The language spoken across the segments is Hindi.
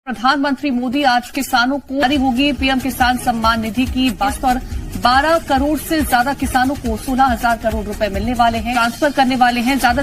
प्रधानमंत्री मोदी आज किसानों को जारी होगी पीएम किसान सम्मान निधि की बात और 12 करोड़ से ज्यादा किसानों को 16,000 करोड़ रुपए मिलने वाले हैं, ट्रांसफर करने वाले हैं। ज्यादा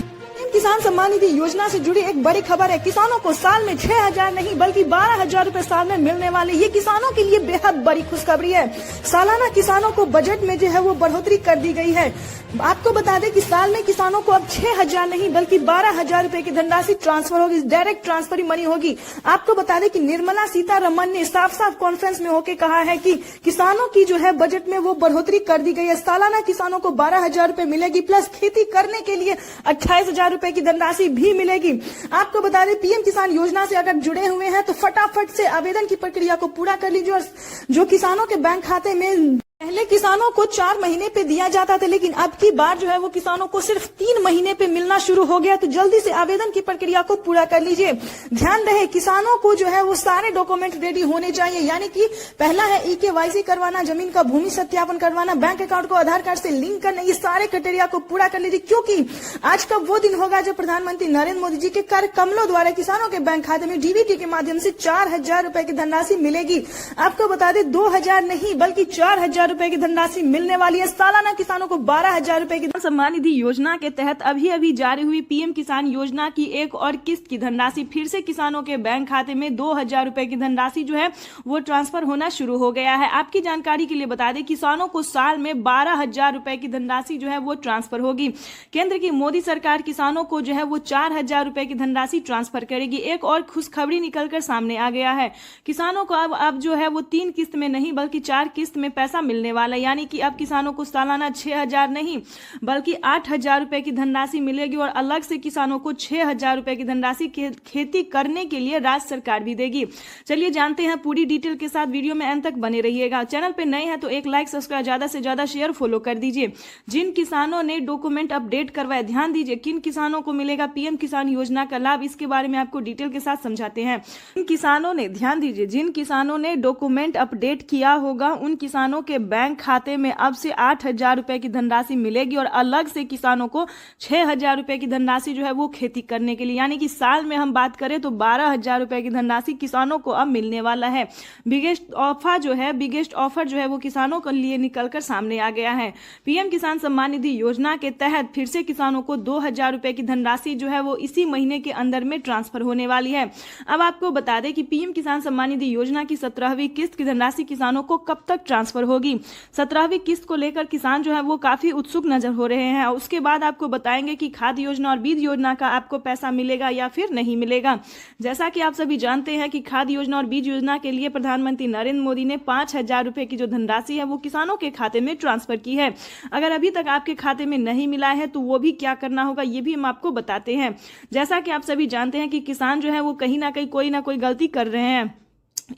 किसान सम्मान निधि योजना से जुड़ी एक बड़ी खबर है। किसानों को साल में 6,000 नहीं बल्कि 12,000 रूपए साल में मिलने वाले, ये किसानों के लिए बेहद बड़ी खुशखबरी है। सालाना किसानों को बजट में जो है वो बढ़ोतरी कर दी गई है। आपको बता दें कि साल में किसानों को अब 6,000 नहीं बल्कि 12,000 रूपए की धनराशि ट्रांसफर होगी, डायरेक्ट ट्रांसफर ही मनी होगी। आपको बता दें कि निर्मला सीतारमण ने साफ साफ कॉन्फ्रेंस में होकर कहा है कि किसानों की जो है बजट में वो बढ़ोतरी कर दी गई है। सालाना किसानों को 12,000 रूपए मिलेगी, प्लस खेती करने के लिए 28,000 रूपए की धनराशि भी मिलेगी। आपको बता दें पीएम किसान योजना से अगर जुड़े हुए हैं तो फटाफट से आवेदन की प्रक्रिया को पूरा कर लीजिए। और जो किसानों के बैंक खाते में पहले किसानों को 4 महीने पे दिया जाता था, लेकिन अब की बार जो है वो किसानों को सिर्फ 3 महीने पे मिलना शुरू हो गया। तो जल्दी से आवेदन की प्रक्रिया को पूरा कर लीजिए। ध्यान रहे किसानों को जो है वो सारे डॉक्यूमेंट रेडी होने चाहिए, यानी कि पहला है EKYC करवाना, जमीन का भूमि सत्यापन करवाना, बैंक अकाउंट को आधार कार्ड से लिंक करना। ये सारे क्राइटेरिया को पूरा कर लीजिए, क्योंकि आज का वो दिन होगा जब प्रधानमंत्री नरेंद्र मोदी जी के कार्यक्रमों द्वारा किसानों के बैंक खाते में DBT के माध्यम से 4,000 रूपए की धनराशि मिलेगी। आपको बता दें 2,000 नहीं बल्कि 4,000 रूपए की धनराशि मिलने वाली है। सालाना किसानों को 12,000 रूपए की सम्मान निधि योजना के तहत अभी जारी हुई पीएम किसान योजना की एक और किस्त की धनराशि फिर से किसानों के बैंक खाते में 2,000 रूपए की धनराशि जो है वो ट्रांसफर होना शुरू हो गया है। आपकी जानकारी के लिए बता दें किसानों को साल में 12,000 रूपए की धनराशि जो है वो ट्रांसफर होगी। केंद्र की मोदी सरकार किसानों को जो है वो 4,000 रूपए की धनराशि ट्रांसफर करेगी। एक और खुशखबरी निकलकर सामने आ गया है। किसानों को अब जो है वो 3 किस्त में नहीं बल्कि 4 किस्त में पैसा मिलने वाला, यानी कि अब किसानों को सालाना 6,000 नहीं बल्कि 8,000 रूपए की धनराशि मिलेगी। और अलग से किसानों को 6,000 रूपए की धनराशि खेती करने के लिए राज्य सरकार भी देगी। चलिए जानते हैं पूरी डिटेल के साथ, वीडियो में अंत तक बने रहिएगा। चैनल पे नए हैं तो एक लाइक, सब्सक्राइब, ज्यादा से ज्यादा शेयर, फॉलो कर दीजिए। जिन किसानों ने डॉक्यूमेंट अपडेट करवाए, ध्यान दीजिए किन किसानों को मिलेगा पीएम किसान योजना का लाभ, इसके बारे में आपको डिटेल के साथ समझाते हैं। जिन किसानों ने, ध्यान दीजिए, जिन किसानों ने डॉक्यूमेंट अपडेट किया होगा उन किसानों के बैंक खाते में अब से 8,000 रूपए की धनराशि मिलेगी। और अलग से किसानों को 6,000 रूपए की धनराशि जो है वो खेती करने के लिए, यानी कि साल में हम बात करें तो 12,000 रूपए की धनराशि किसानों को अब मिलने वाला है। बिगेस्ट ऑफर जो है वो किसानों के लिए निकलकर सामने आ गया है। पीएम किसान सम्मान निधि योजना के तहत फिर से किसानों को 2,000 रूपए की धनराशि जो है वो इसी महीने के अंदर में ट्रांसफर होने वाली है। अब आपको बता दें कि पीएम किसान सम्मान निधि योजना की 17वीं किस्त की धनराशि किसानों को कब तक ट्रांसफर होगी। 17वीं किस्त को लेकर किसान जो है वो काफी उत्सुक नजर हो रहे हैं। उसके बाद आपको बताएंगे कि खाद योजना और बीज योजना का आपको पैसा मिलेगा या फिर नहीं मिलेगा। जैसा कि आप सभी जानते हैं कि खाद योजना और बीज योजना के लिए प्रधानमंत्री नरेंद्र मोदी ने 5,000 रूपए की जो धनराशि है वो किसानों के खाते में ट्रांसफर की है। अगर अभी तक आपके खाते में नहीं मिला है तो वो भी क्या करना होगा ये भी हम आपको बताते हैं। जैसा कि आप सभी जानते हैं कि किसान जो है वो कहीं ना कहीं कोई ना कोई गलती कर रहे हैं,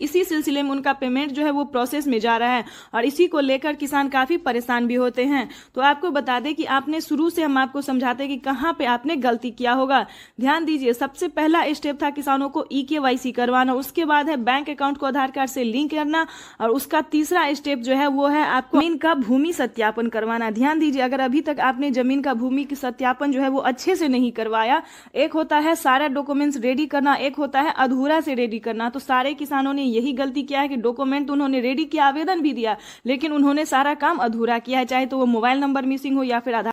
इसी सिलसिले में उनका पेमेंट जो है वो प्रोसेस में जा रहा है और इसी को लेकर किसान काफी परेशान भी होते हैं। तो आपको बता दें कि आपने शुरू से हम आपको समझाते हैं कि कहां पे आपने गलती किया होगा। ध्यान दीजिए, सबसे पहला स्टेप था किसानों को EKYC करवाना, उसके बाद है बैंक अकाउंट को आधार कार्ड से लिंक करना और उसका तीसरा स्टेप जो है वो है आपको जमीन का भूमि सत्यापन करवाना। ध्यान दीजिए, अगर अभी तक आपने जमीन का भूमि सत्यापन जो है वो अच्छे से नहीं करवाया, एक होता है सारा डॉक्यूमेंट्स रेडी करना, एक होता है अधूरा से रेडी करना, तो सारे किसानों ने यही गलती किया है कि डॉक्यूमेंट उन्होंने रेडी किया, आवेदन भी दिया, लेकिन उन्होंने सारा काम अधूरा किया है, चाहे तो वो मोबाइल नंबर मिसिंग हो या फिर आधार